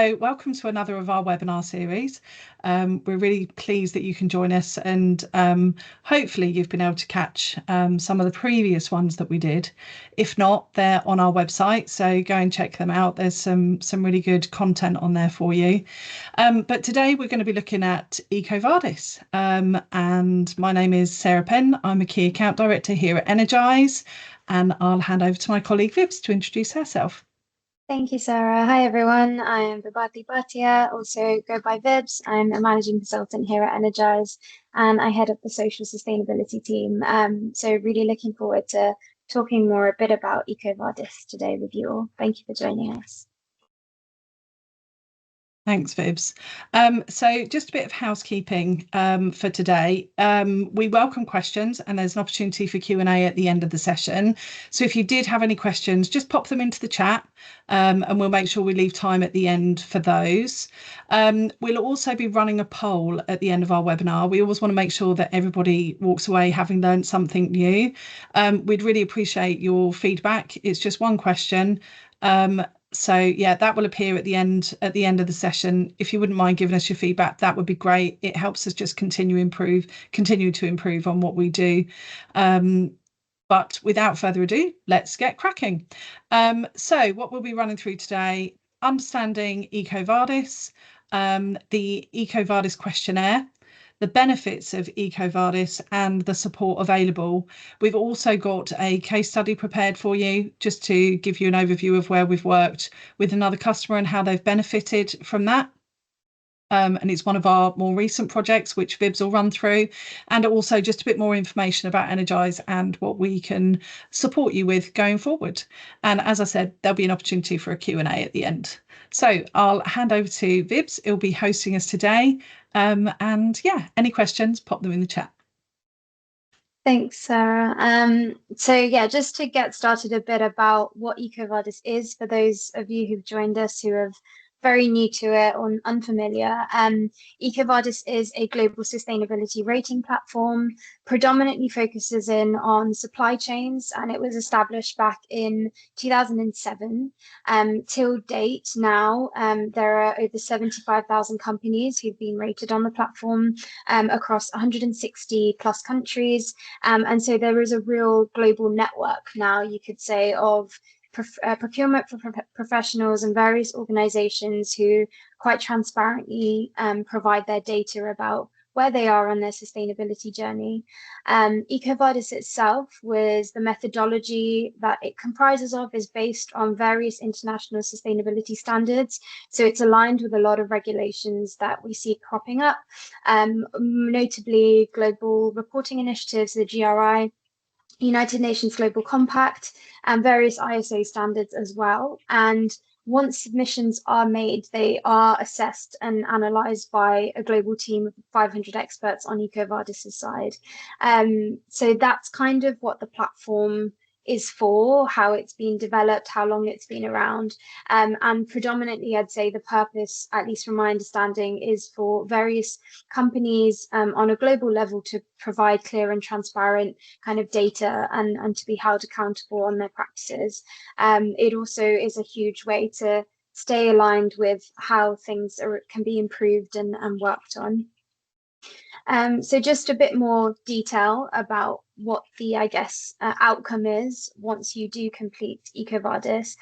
So welcome to another of our webinar series. We're really pleased that you can join us, and hopefully you've been able to catch some of the previous ones that we did. If not, they're on our website, so go and check them out. There's some really good content on there for you. But today we're going to be looking at EcoVadis, and my name is Sarah Penn. I'm a Key Account Director here at Energize, and I'll hand over to my colleague Vibs to introduce herself. Thank you, Sarah. Hi, everyone. I am Vibhati Bhatia, also go by Vibs. I'm a managing consultant here at Energize, and I head up the social sustainability team. So really looking forward to talking more a bit about EcoVadis today with you all. Thank you for joining us. Thanks, Vibs. So just a bit of housekeeping for today. We welcome questions, and there's an opportunity for Q&A at the end of the session. So if you did have any questions, just pop them into the chat, and we'll make sure we leave time at the end for those. We'll also be running a poll at the end of our webinar. We always want to make sure that everybody walks away having learned something new. We'd really appreciate your feedback. It's just one question. So yeah, that will appear at the end of the session. If you wouldn't mind giving us your feedback, that would be great. It helps us just continue to improve on what we do. But without further ado, let's get cracking. So what we'll be running through today: understanding EcoVadis, the EcoVadis questionnaire, the benefits of EcoVadis, and the support available. We've also got a case study prepared for you just to give you an overview of where we've worked with another customer and how they've benefited from that. And it's one of our more recent projects, which Vibs will run through, and also just a bit more information about Energize and what we can support you with going forward. And as I said, there'll be an opportunity for a Q&A at the end. So I'll hand over to Vibs. He'll be hosting us today. And yeah, any questions, pop them in the chat. Thanks, Sarah. So yeah, just to get started a bit about what EcoVadis is for those of you who've joined us who have very new to it or unfamiliar. EcoVadis is a global sustainability rating platform, predominantly focuses in on supply chains, and it was established back in 2007. Till date now, there are over 75,000 companies who've been rated on the platform across 160 plus countries. And so there is a real global network now, you could say, of procurement professionals and various organizations who quite transparently provide their data about where they are on their sustainability journey. EcoVadis itself, was the methodology that it comprises of, is based on various international sustainability standards. So it's aligned with a lot of regulations that we see cropping up, notably global reporting initiatives, the GRI, United Nations Global Compact, and various ISO standards as well. And once submissions are made, they are assessed and analysed by a global team of 500 experts on EcoVadis' side. So that's kind of what the platform is for, how it's been developed, how long it's been around. And predominantly, I'd say the purpose, at least from my understanding, is for various companies on a global level to provide clear and transparent kind of data and to be held accountable on their practices. It also is a huge way to stay aligned with how things can be improved and worked on. So just a bit more detail about what the, I guess, outcome is once you do complete EcoVadis.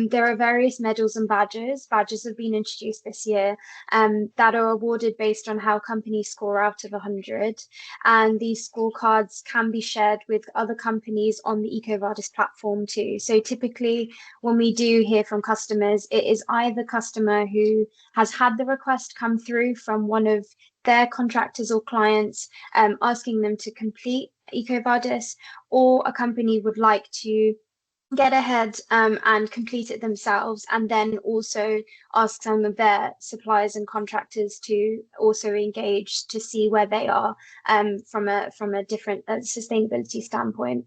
There are various medals and badges. Badges have been introduced this year that are awarded based on how companies score out of 100. And these scorecards can be shared with other companies on the EcoVadis platform too. So typically when we do hear from customers, it is either customer who has had the request come through from one of their contractors or clients asking them to complete EcoVadis, or a company would like to get ahead and complete it themselves, and then also ask some of their suppliers and contractors to also engage to see where they are from a different sustainability standpoint.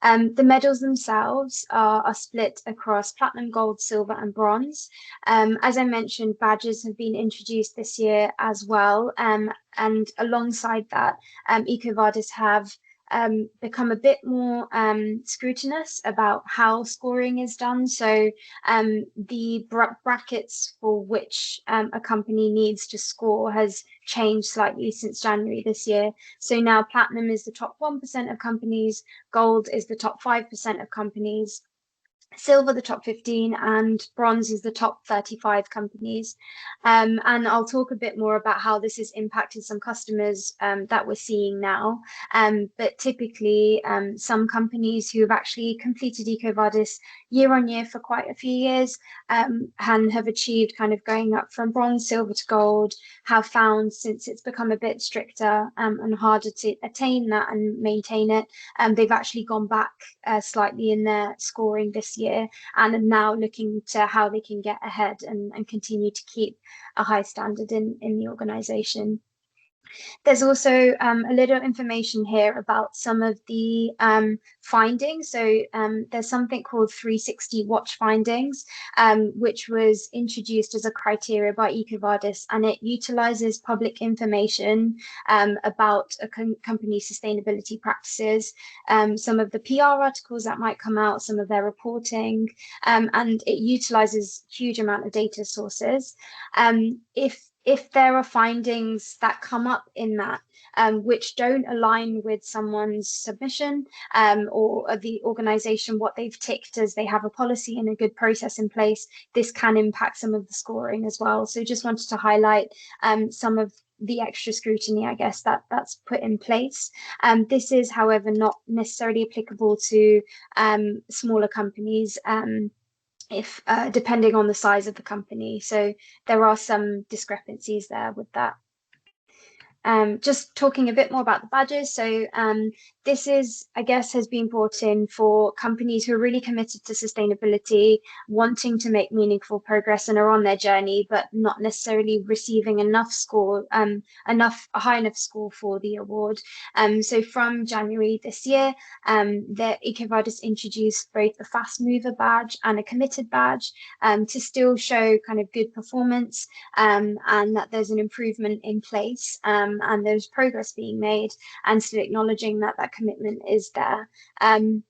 The medals themselves are split across platinum, gold, silver, and bronze. As I mentioned, badges have been introduced this year as well. And alongside that, EcoVadis have become a bit more scrutinous about how scoring is done. So the brackets for which a company needs to score has changed slightly since January this year. So now platinum is the top 1% of companies, gold is the top 5% of companies, silver the top 15, and bronze is the top 35 companies. And I'll talk a bit more about how this has impacted some customers that we're seeing now. But typically, some companies who have actually completed EcoVadis year on year for quite a few years and have achieved kind of going up from bronze, silver to gold, have found, since it's become a bit stricter and harder to attain that and maintain it, they've actually gone back slightly in their scoring this year and are now looking to how they can get ahead and continue to keep a high standard in the organization. There's also a little information here about some of the findings. So there's something called 360 watch findings, which was introduced as a criteria by EcoVadis, and it utilizes public information about a company's sustainability practices, some of the PR articles that might come out, some of their reporting, and it utilizes huge amount of data sources. If there are findings that come up in that which don't align with someone's submission or the organization, what they've ticked as they have a policy and a good process in place, this can impact some of the scoring as well. So just wanted to highlight some of the extra scrutiny, I guess, that's put in place. This is, however, not necessarily applicable to smaller companies. If depending on the size of the company. So there are some discrepancies there with that. Just talking a bit more about the badges. So this is, I guess, has been brought in for companies who are really committed to sustainability, wanting to make meaningful progress and are on their journey, but not necessarily receiving enough score, a high enough score for the award. So from January this year, the EcoVadis introduced both a fast mover badge and a committed badge to still show kind of good performance and that there's an improvement in place. And there's progress being made, and still acknowledging that that commitment is there. And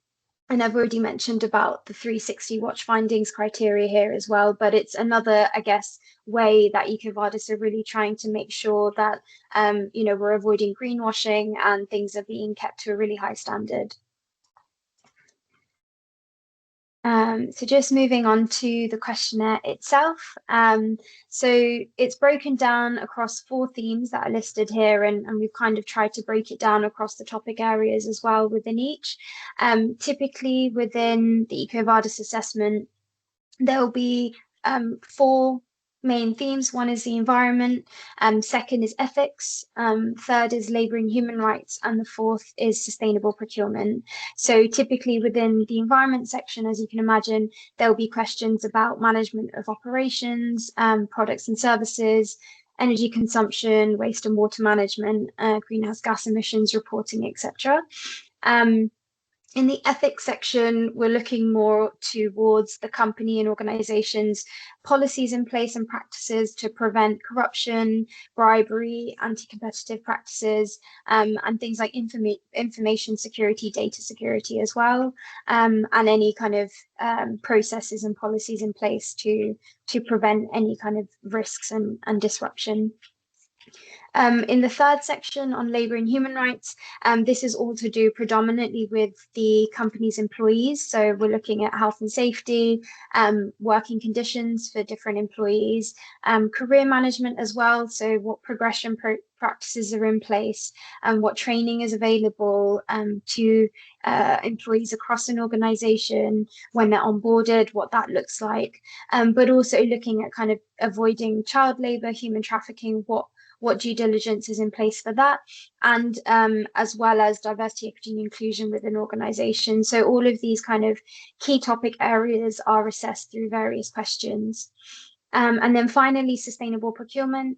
I've already mentioned about the 360 watch findings criteria here as well, but it's another, I guess, way that EcoVadis are really trying to make sure that, we're avoiding greenwashing and things are being kept to a really high standard. So just moving on to the questionnaire itself. So it's broken down across 4 themes that are listed here, and we've kind of tried to break it down across the topic areas as well within each. Typically within the EcoVadis assessment, there'll be 4 main themes. One is the environment, second is ethics, third is labor and human rights, and the fourth is sustainable procurement. So typically within the environment section, as you can imagine, there'll be questions about management of operations, products and services, energy consumption, waste and water management, greenhouse gas emissions reporting, etc. In the ethics section, we're looking more towards the company and organizations' policies in place and practices to prevent corruption, bribery, anti-competitive practices, and things like information security, data security as well, and any kind of processes and policies in place to prevent any kind of risks and disruption. In the third section on labor and human rights, this is all to do predominantly with the company's employees. So we're looking at health and safety, working conditions for different employees, career management as well. So what progression practices are in place and what training is available to employees across an organization when they're onboarded, what that looks like, but also looking at kind of avoiding child labor, human trafficking, what due diligence is in place for that, and as well as diversity, equity, and inclusion within organizations. So all of these kind of key topic areas are assessed through various questions. And then finally, sustainable procurement.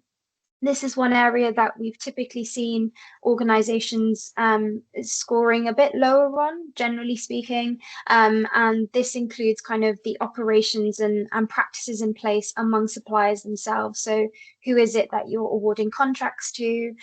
This is one area that we've typically seen organizations scoring a bit lower on, generally speaking. And this includes kind of the operations and practices in place among suppliers themselves. So who is it that you're awarding contracts to?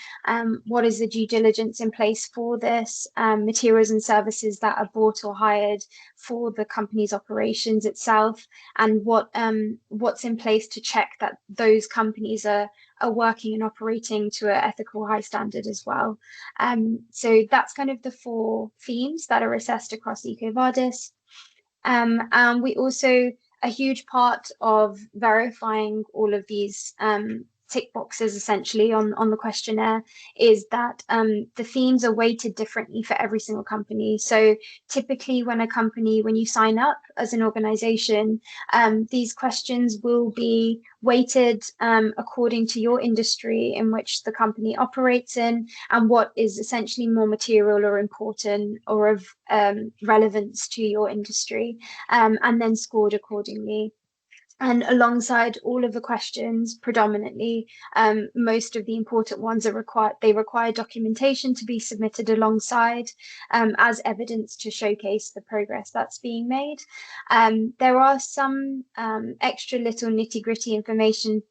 What is the due diligence in place for this? Materials and services that are bought or hired for the company's operations itself, and what's in place to check that those companies are working and operating to an ethical high standard as well. So that's kind of the 4 themes that are assessed across EcoVadis. And we also, a huge part of verifying all of these tick boxes essentially on the questionnaire is that the themes are weighted differently for every single company. So typically when you sign up as an organization, these questions will be weighted according to your industry in which the company operates in, and what is essentially more material or important or of relevance to your industry, and then scored accordingly. And alongside all of the questions, predominantly, most of the important ones they require documentation to be submitted alongside as evidence to showcase the progress that's being made. There are some extra little nitty-gritty information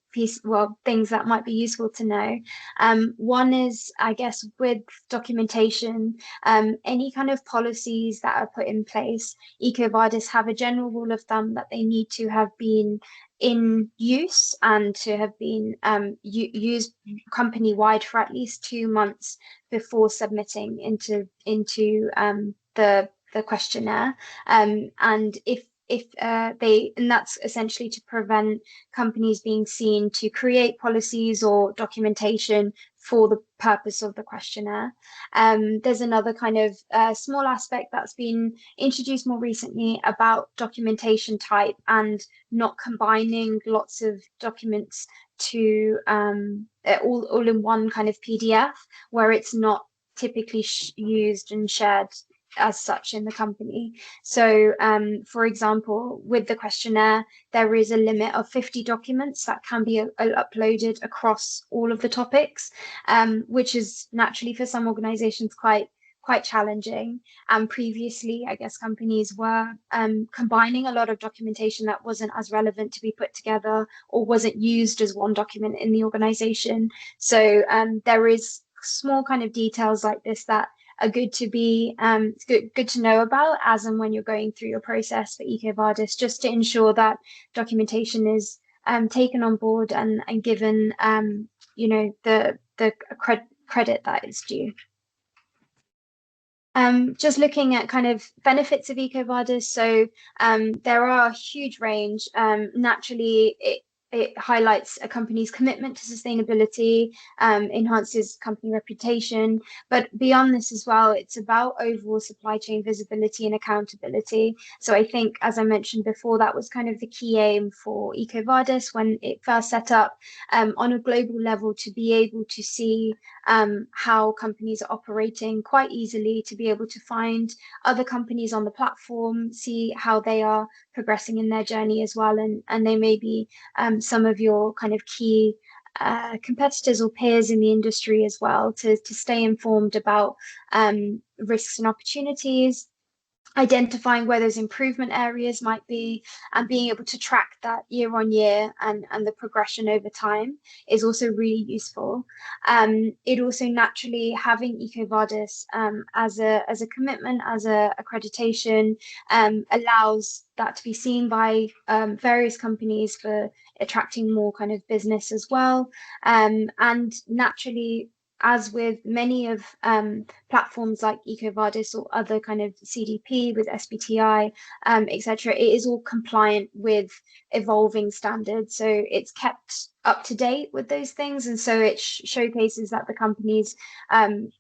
things that might be useful to know. One is, I guess, with documentation, any kind of policies that are put in place, EcoVadis have a general rule of thumb that they need to have been in use and to have been used company-wide for at least 2 months before submitting into the questionnaire. And and that's essentially to prevent companies being seen to create policies or documentation for the purpose of the questionnaire. There's another kind of small aspect that's been introduced more recently about documentation type and not combining lots of documents to all in one kind of PDF, where it's not typically used and shared as such in the company. So for example, with the questionnaire, there is a limit of 50 documents that can be uploaded across all of the topics, which is naturally for some organizations quite challenging. And previously, I guess companies were combining a lot of documentation that wasn't as relevant to be put together or wasn't used as one document in the organization. So there is small kind of details like this that are good to be good to know about as and when you're going through your process for EcoVadis, just to ensure that documentation is taken on board and given the credit that is due. Just looking at kind of benefits of EcoVadis, so there are a huge range. Naturally, it highlights a company's commitment to sustainability, enhances company reputation, but beyond this as well, it's about overall supply chain visibility and accountability. So I think, as I mentioned before, that was kind of the key aim for EcoVadis when it first set up, on a global level, to be able to see how companies are operating quite easily, to be able to find other companies on the platform, see how they are progressing in their journey as well, and they may be some of your kind of key competitors or peers in the industry as well, to stay informed about risks and opportunities, identifying where those improvement areas might be, and being able to track that year on year and the progression over time is also really useful. It also naturally, having EcoVadis as a commitment, as a accreditation, allows that to be seen by various companies for attracting more kind of business as well. And naturally, as with many of platforms like EcoVadis or other kind of CDP with SBTI, etc., it is all compliant with evolving standards. So it's kept up to date with those things. And so it showcases that the company's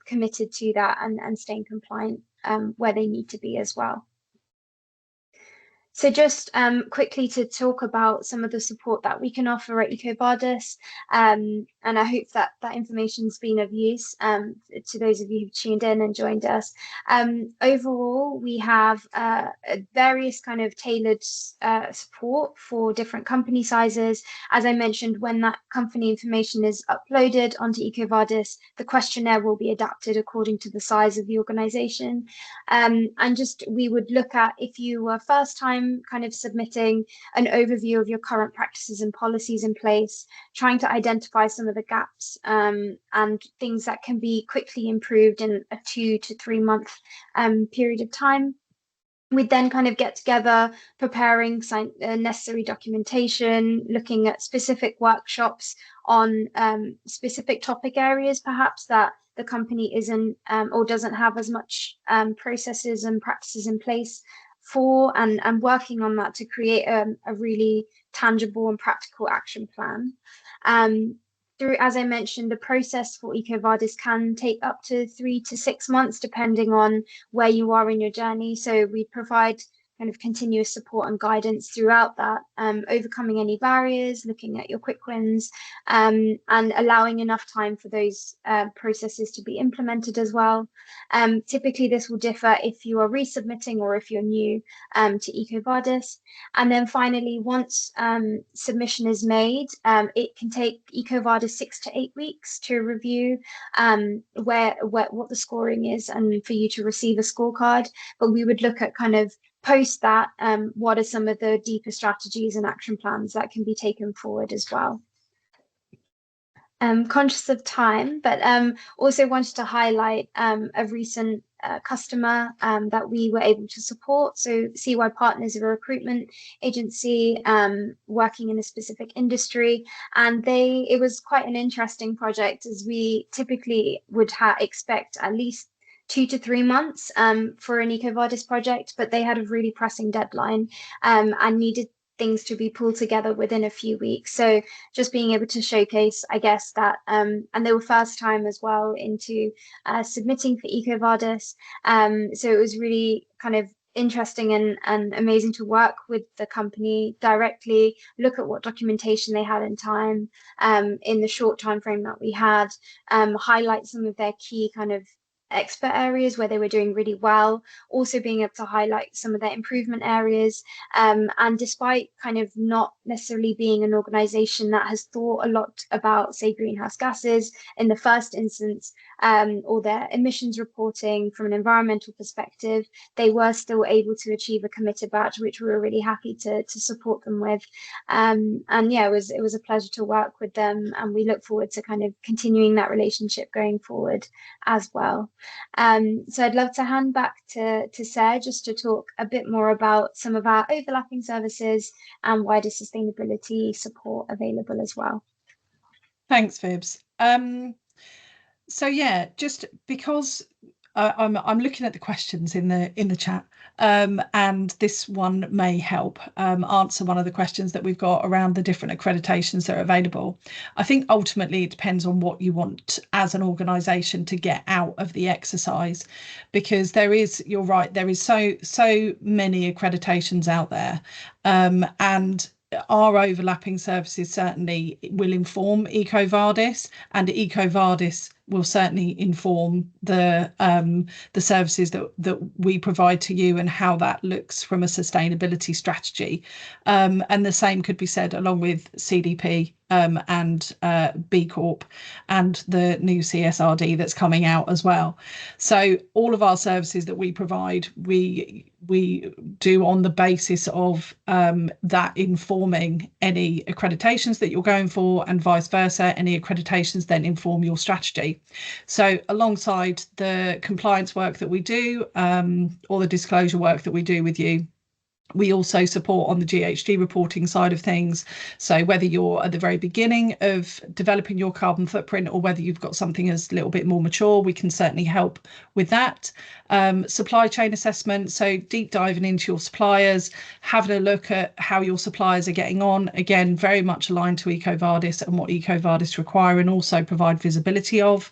committed to that and staying compliant where they need to be as well. So just quickly to talk about some of the support that we can offer at EcoVadis, and I hope that that information's been of use to those of you who've tuned in and joined us. Overall, we have various kind of tailored support for different company sizes. As I mentioned, when that company information is uploaded onto EcoVadis, the questionnaire will be adapted according to the size of the organization. And just we would look at, if you were first time kind of submitting, an overview of your current practices and policies in place, trying to identify some of the gaps and things that can be quickly improved in a 2 to 3 month period of time. We'd then kind of get together, preparing necessary documentation, looking at specific workshops on specific topic areas, perhaps that the company isn't or doesn't have as much processes and practices in place for, and working on that to create a really tangible and practical action plan. Through, as I mentioned, the process for EcoVadis can take up to 3 to 6 months, depending on where you are in your journey. So we provide kind of continuous support and guidance throughout that, overcoming any barriers, looking at your quick wins, and allowing enough time for those processes to be implemented as well. Typically, this will differ if you are resubmitting or if you're new to EcoVadis. And then finally, once submission is made, it can take EcoVadis 6 to 8 weeks to review what the scoring is and for you to receive a scorecard. But we would look at kind of post that, what are some of the deeper strategies and action plans that can be taken forward as well. Conscious of time, but also wanted to highlight a recent customer that we were able to support. So CY Partners are a recruitment agency working in a specific industry, and it was quite an interesting project, as we typically would expect at least 2 to 3 months for an EcoVadis project, but they had a really pressing deadline and needed things to be pulled together within a few weeks. So just being able to showcase, I guess, that, and they were first time as well into submitting for EcoVadis. So it was really kind of interesting and amazing to work with the company directly, look at what documentation they had in time, in the short time frame that we had, highlight some of their key kind of expert areas where they were doing really well, also being able to highlight some of their improvement areas. And despite kind of not necessarily being an organization that has thought a lot about, say, greenhouse gases in the first instance, or their emissions reporting from an environmental perspective, they were still able to achieve a committed batch, which we were really happy to support them with. And yeah, it was a pleasure to work with them, and we look forward to kind of continuing that relationship going forward as well. So I'd love to hand back to Sarah just to talk a bit more about some of our overlapping services and wider sustainability support available as well. Thanks, Vibs. So yeah, just because I'm looking at the questions in the chat, and this one may help answer one of the questions that we've got around the different accreditations that are available. I think ultimately it depends on what you want as an organisation to get out of the exercise, because you're right, there is so many accreditations out there, and our overlapping services certainly will inform EcoVadis, and EcoVadis will certainly inform the services that we provide to you and how that looks from a sustainability strategy. And the same could be said along with CDP and B Corp and the new CSRD that's coming out as well. So all of our services that we provide, we do on the basis of that informing any accreditations that you're going for, and vice versa. Any accreditations then inform your strategy. So alongside the compliance work that we do, or the disclosure work that we do with you, we also support on the GHG reporting side of things. So whether you're at the very beginning of developing your carbon footprint, or whether you've got something that's a little bit more mature, we can certainly help with that. Supply chain assessment, so deep diving into your suppliers, having a look at how your suppliers are getting on, again very much aligned to EcoVadis and what EcoVadis require and also provide visibility of.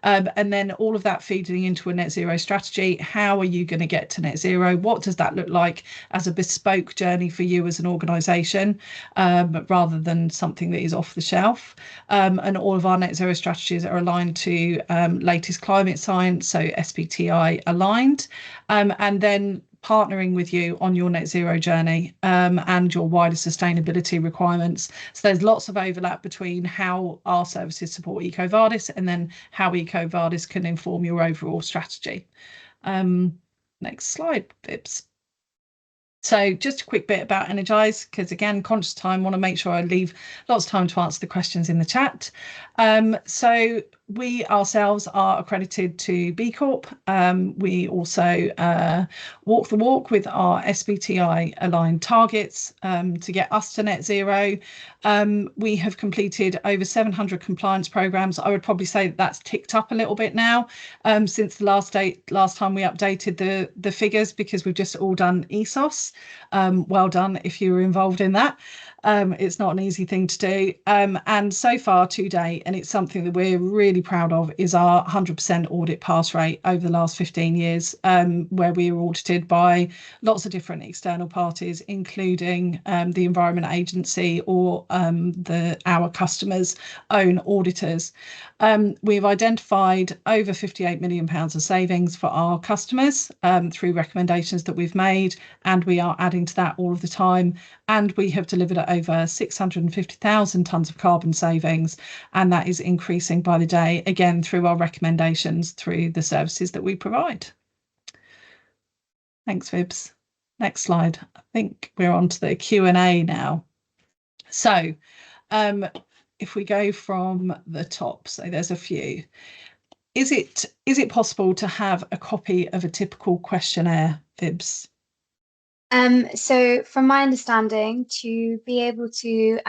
And then all of that feeding into a net zero strategy. How are you going to get to net zero? What does that look like as a bespoke journey for you as an organisation, rather than something that is off the shelf. And all of our net zero strategies are aligned to latest climate science, so SBTI aligned, and then partnering with you on your net zero journey and your wider sustainability requirements. So there's lots of overlap between how our services support EcoVadis and then how EcoVadis can inform your overall strategy. Next slide, Bibs. So just a quick bit about Energize, because again, conscious time, want to make sure I leave lots of time to answer the questions in the chat. So we ourselves are accredited to B Corp. We also walk the walk with our SBTI aligned targets to get us to net zero. We have completed over 700 compliance programs. I would probably say that that's ticked up a little bit now since the last time we updated the figures, because we've just all done ESOS. Well done if you were involved in that. It's not an easy thing to do. And so far today, and it's something that we're really proud of, is our 100% audit pass rate over the last 15 years, where we are audited by lots of different external parties, including the Environment Agency or our customers' own auditors. We've identified over £58 million of savings for our customers through recommendations that we've made, and we are adding to that all of the time. And we have delivered over 650,000 tonnes of carbon savings, and that is increasing by the day, again, through our recommendations through the services that we provide. Thanks, Vibs. Next slide. I think we're on to the Q&A now. So if we go from the top, so there's a few. Is it possible to have a copy of a typical questionnaire, Vibs? So from my understanding, to be able to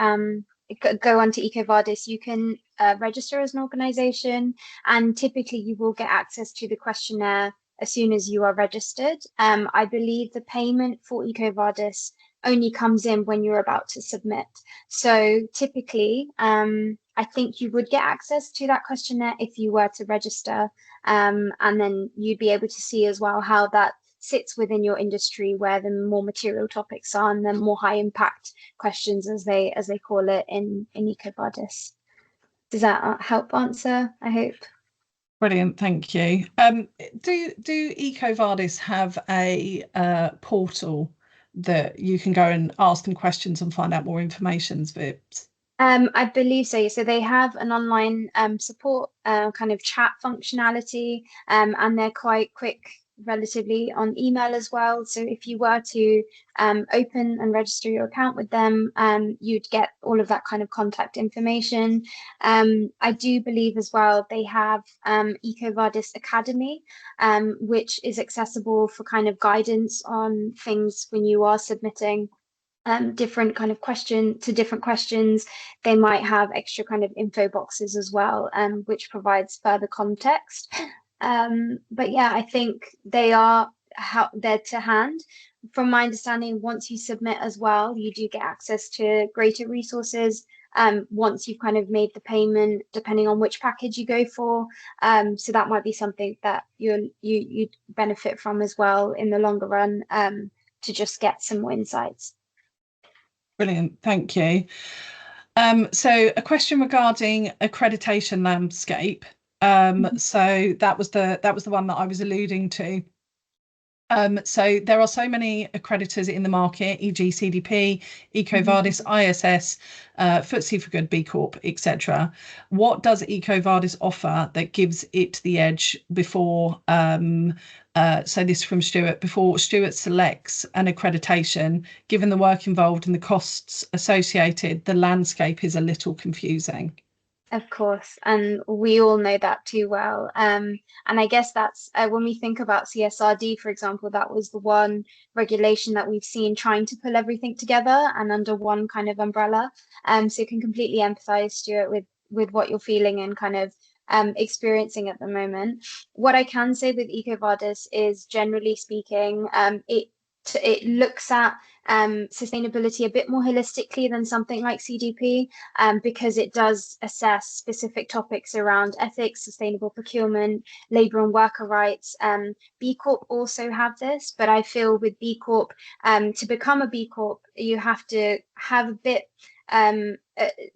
go onto EcoVadis, you can register as an organisation, and typically you will get access to the questionnaire as soon as you are registered. I believe the payment for EcoVadis only comes in when you're about to submit. So typically, I think you would get access to that questionnaire if you were to register, and then you'd be able to see as well how that sits within your industry, where the more material topics are and the more high impact questions, as they call it in EcoVadis. Does that help answer, I hope? Brilliant, thank you. Do EcoVadis have a portal that you can go and ask them questions and find out more information, Vibs? I believe so. So they have an online support kind of chat functionality, and they're quite quick relatively on email as well. So if you were to open and register your account with them, you'd get all of that kind of contact information. I do believe as well they have EcoVadis Academy, which is accessible for kind of guidance on things when you are submitting different kind of different questions. They might have extra kind of info boxes as well, which provides further context. But yeah, I think they are there to hand. From my understanding, once you submit as well, you do get access to greater resources once you've kind of made the payment, depending on which package you go for. So that might be something that you benefit from as well in the longer run, to just get some more insights. Brilliant, thank you. So a question regarding accreditation landscape. So that was the one that I was alluding to. So there are so many accreditors in the market, e.g. CDP, EcoVadis, ISS, FTSE4Good, B Corp, etc. What does EcoVadis offer that gives it the edge before, so this from Stuart, before Stuart selects an accreditation? Given the work involved and the costs associated, the landscape is a little confusing. Of course, and we all know that too well. And I guess that's when we think about CSRD, for example, that was the one regulation that we've seen trying to pull everything together and under one kind of umbrella. So you can completely empathize, Stuart, with what you're feeling and kind of experiencing at the moment. What I can say with EcoVadis is, generally speaking, it it looks at sustainability a bit more holistically than something like CDP, because it does assess specific topics around ethics, sustainable procurement, labour and worker rights. B Corp also have this, but I feel with B Corp, to become a B Corp, you have to have a bit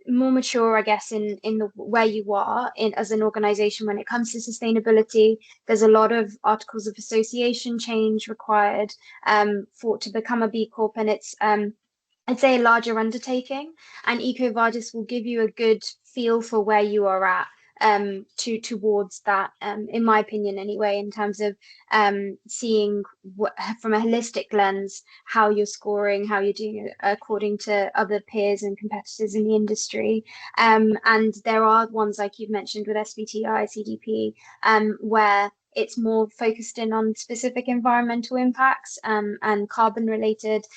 more mature, I guess, in the where you are in as an organization when it comes to sustainability. There's a lot of articles of association change required for to become a B Corp, and it's I'd say a larger undertaking, and EcoVadis will give you a good feel for where you are at towards that, in my opinion anyway, in terms of seeing what, from a holistic lens, how you're scoring, how you're doing according to other peers and competitors in the industry. And there are ones like you've mentioned with SBTI, CDP, where it's more focused in on specific environmental impacts and carbon related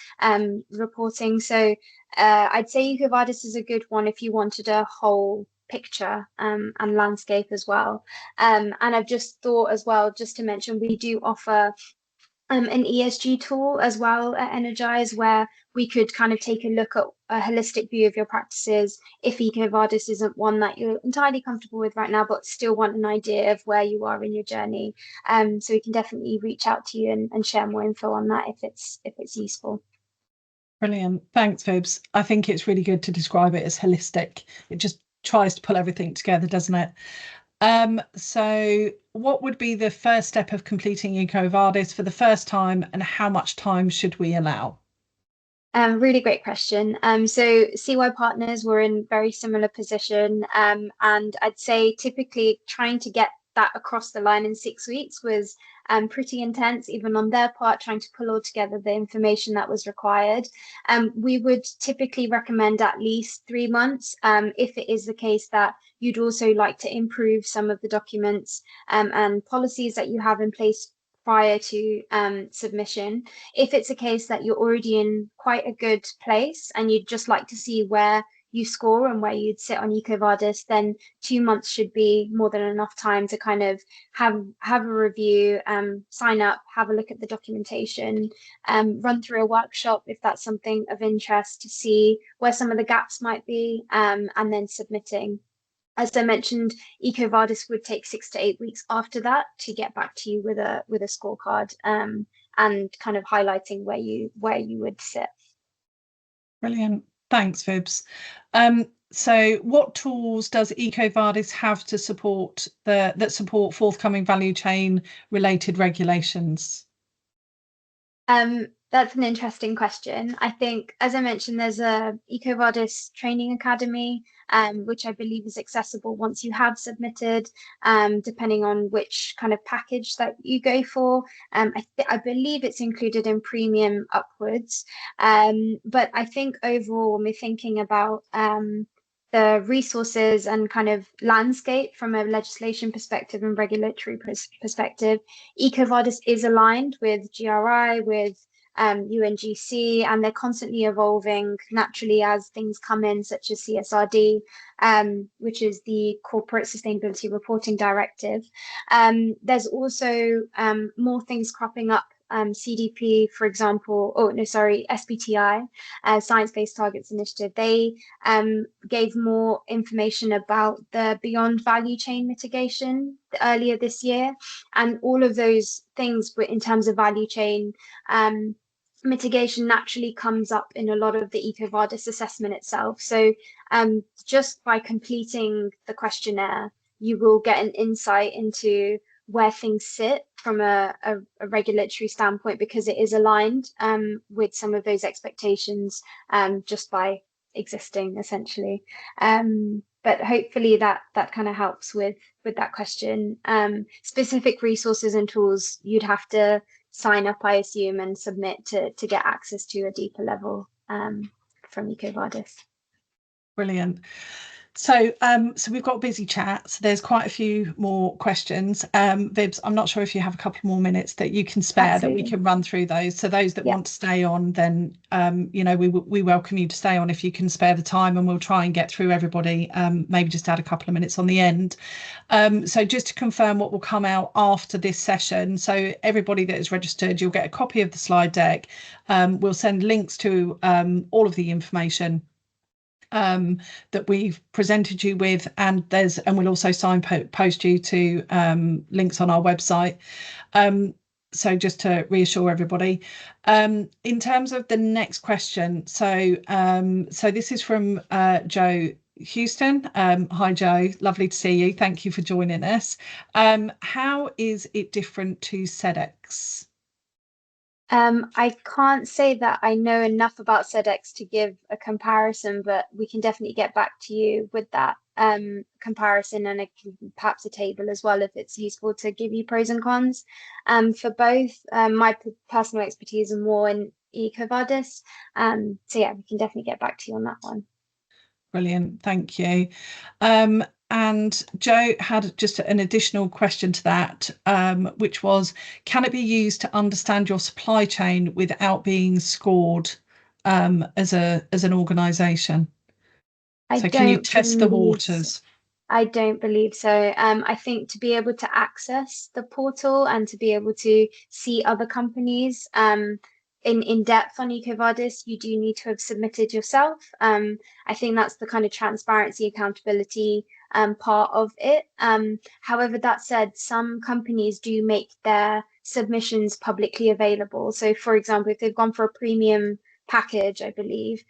reporting. So I'd say EcoVadis is a good one if you wanted a whole picture and landscape as well. And I've just thought as well, just to mention, we do offer an ESG tool as well at Energize, where we could kind of take a look at a holistic view of your practices if EcoVadis isn't one that you're entirely comfortable with right now, but still want an idea of where you are in your journey. So we can definitely reach out to you and share more info on that if it's useful. Brilliant. Thanks, Vibs. I think it's really good to describe it as holistic. It just tries to pull everything together, doesn't it? So what would be the first step of completing EcoVadis for the first time, and how much time should we allow? Really great question. So CY partners were in very similar position, and I'd say typically trying to get that across the line in 6 weeks was pretty intense, even on their part, trying to pull all together the information that was required. We would typically recommend at least 3 months, if it is the case that you'd also like to improve some of the documents and policies that you have in place prior to submission. If it's a case that you're already in quite a good place and you'd just like to see where you score and where you'd sit on EcoVadis, then 2 months should be more than enough time to kind of have a review, sign up, have a look at the documentation, run through a workshop if that's something of interest, to see where some of the gaps might be, and then submitting. As I mentioned, EcoVadis would take 6 to 8 weeks after that to get back to you with a scorecard, and kind of highlighting where you would sit. Brilliant. Thanks, Vibs. So what tools does EcoVadis have to support that support forthcoming value chain related regulations? That's an interesting question. I think, as I mentioned, there's a EcoVadis training academy, which I believe is accessible once you have submitted, depending on which kind of package that you go for. I believe it's included in premium upwards. But I think overall, when we're thinking about the resources and kind of landscape from a legislation perspective and regulatory perspective, EcoVadis is aligned with GRI, with UNGC, and they're constantly evolving naturally as things come in, such as CSRD, which is the Corporate Sustainability Reporting Directive. There's also more things cropping up. CDP, for example, SBTI, Science-Based Targets Initiative, they gave more information about the beyond value chain mitigation earlier this year. And all of those things in terms of value chain mitigation naturally comes up in a lot of the EcoVadis assessment itself. So just by completing the questionnaire, you will get an insight into where things sit from a regulatory standpoint, because it is aligned with some of those expectations just by existing, essentially. But hopefully that kind of helps with that question. Specific resources and tools you'd have to sign up, I assume, and submit to get access to a deeper level from EcoVadis. Brilliant. So we've got a busy chat. So there's quite a few more questions. Vibs, I'm not sure if you have a couple more minutes that you can spare that we Absolutely. can run through those. So those that Yeah. want to stay on, then we welcome you to stay on if you can spare the time, and we'll try and get through everybody. Maybe just add a couple of minutes on the end. So just to confirm what will come out after this session. So everybody that is registered, you'll get a copy of the slide deck. We'll send links to all of the information that we've presented you with, and we'll also signpost you to links on our website. So just to reassure everybody, in terms of the next question, so this is from Joe Houston. Hi Joe, lovely to see you. Thank you for joining us. How is it different to SEDEX? I can't say that I know enough about SEDEX to give a comparison, but we can definitely get back to you with that comparison, and perhaps a table as well if it's useful to give you pros and cons. For both, my personal expertise are more in EcoVadis. So yeah, we can definitely get back to you on that one. Brilliant, thank you. And Joe had just an additional question to that, which was, can it be used to understand your supply chain without being scored as an organisation? So can you test the waters? I don't believe so. I think to be able to access the portal and to be able to see other companies in depth on EcoVadis, you do need to have submitted yourself. I think that's the kind of transparency, accountability part of it. However, that said, some companies do make their submissions publicly available. So, for example, if they've gone for a premium package, I believe,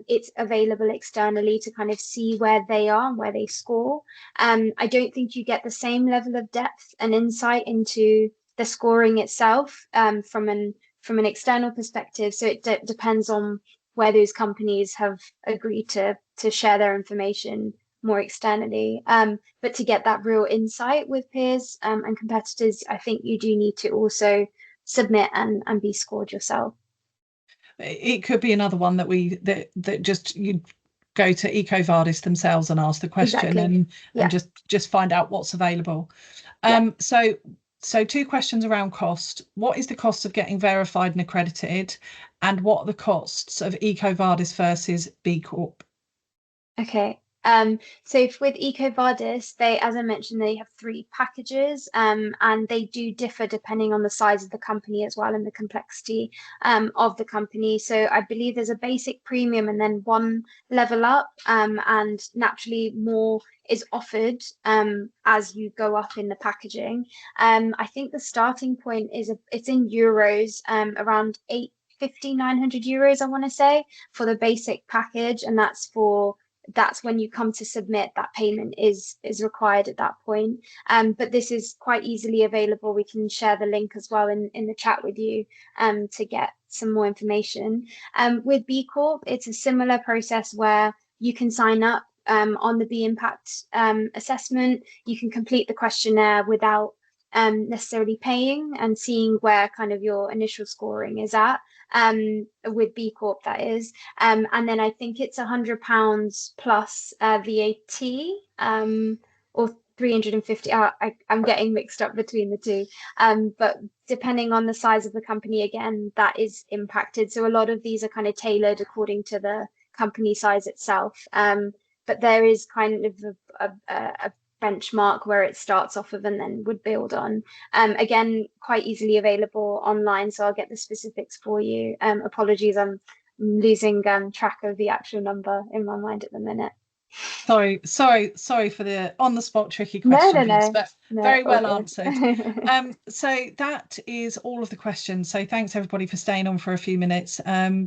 it's available externally to kind of see where they are and where they score. I don't think you get the same level of depth and insight into the scoring itself from an external perspective. So it depends on where those companies have agreed to share their information more externally. But to get that real insight with peers and competitors, I think you do need to also submit and be scored yourself. It could be another one that just you go to EcoVadis themselves and ask the question. Exactly. and just find out what's available. So two questions around cost. What is the cost of getting verified and accredited, and what are the costs of EcoVadis versus B Corp? Okay. So with EcoVadis, as I mentioned, they have 3 packages, and they do differ depending on the size of the company as well and the complexity of the company. So I believe there's a basic, premium, and then one level up, and naturally more is offered as you go up in the packaging. I think the starting point it's in euros, around 850-900 euros, I want to say, for the basic package, and that's when you come to submit. That payment is required at that point. But this is quite easily available. We can share the link as well in the chat with you to get some more information. With B Corp, it's a similar process where you can sign up on the B Impact assessment. You can complete the questionnaire without necessarily paying, and seeing where kind of your initial scoring is at. With B Corp, that is. And then I think it's £100 plus VAT, or 350. I'm getting mixed up between the two. But depending on the size of the company, again, that is impacted. So a lot of these are kind of tailored according to the company size itself. But there is kind of a benchmark where it starts off of and then would build on. Again, quite easily available online, so I'll get the specifics for you. Apologies, I'm losing track of the actual number in my mind at the minute. Sorry for the on-the-spot tricky question, No. but very well answered. So that is all of the questions. So thanks everybody for staying on for a few minutes.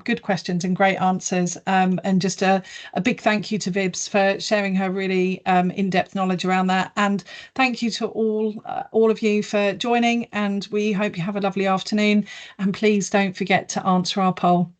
Good questions and great answers. And just a big thank you to Vibs for sharing her really in-depth knowledge around that. And thank you to all of you for joining. And we hope you have a lovely afternoon. And please don't forget to answer our poll.